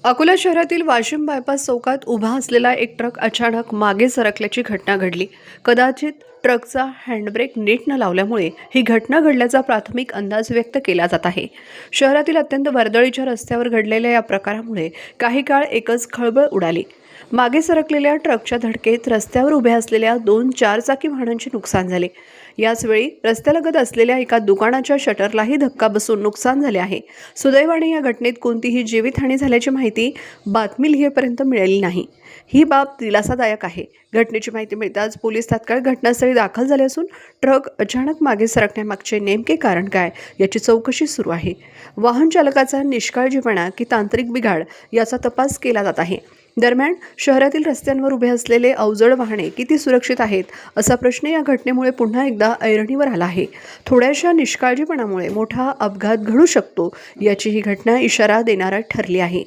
अकोला शहरातील वाशिम बायपास चौकात उभा असलेला एक ट्रक अचानक मागे सरकल्याची घटना घडली। कदाचित ट्रकचा हँडब्रेक नीट न लावल्यामुळे ही घटना घडल्याचा प्राथमिक अंदाज व्यक्त केला जात आहे। शहरातील अत्यंत वर्दळीच्या रस्त्यावर घडलेल्या या प्रकारामुळे काही काळ एकच खळबळ उडाली। मागे सरकलेल्या ट्रकच्या धडकेत रस्त्यावर उभ्या असलेल्या 2 चारचाकी वाहनांचे नुकसान झाले। याचवेळी रस्त्यालगत असलेल्या एका दुकानाच्या शटरलाही धक्का बसून नुकसान झाले आहे। सुदैवाने या घटनेत कोणतीही जीवितहानी झाल्याची माहिती बातमी लिहेपर्यंत मिळाली नाही। ही बाब दिलासादायक आहे। घटनेची माहिती मिळताच पोलीस तात्काळ घटनास्थळी दाखल झाले असून ट्रक अचानक मागे सरकण्यामागचे नेमके कारण काय याची चौकशी सुरू आहे। वाहन चालकाचा निष्काळजीपणा की तांत्रिक बिघाड याचा तपास केला जात आहे। दरम्यान शहरातील रस्त्यांवर उभे असलेले अवजड वाहने किती सुरक्षित आहेत असा प्रश्न या घटनेमुळे पुन्हा एकदा ऐरणीवर आला आहे। थोड्याशा निष्काळजीपणामुळे मोठा अपघात घडू शकतो याची ही घटना इशारा देणारा ठरली आहे।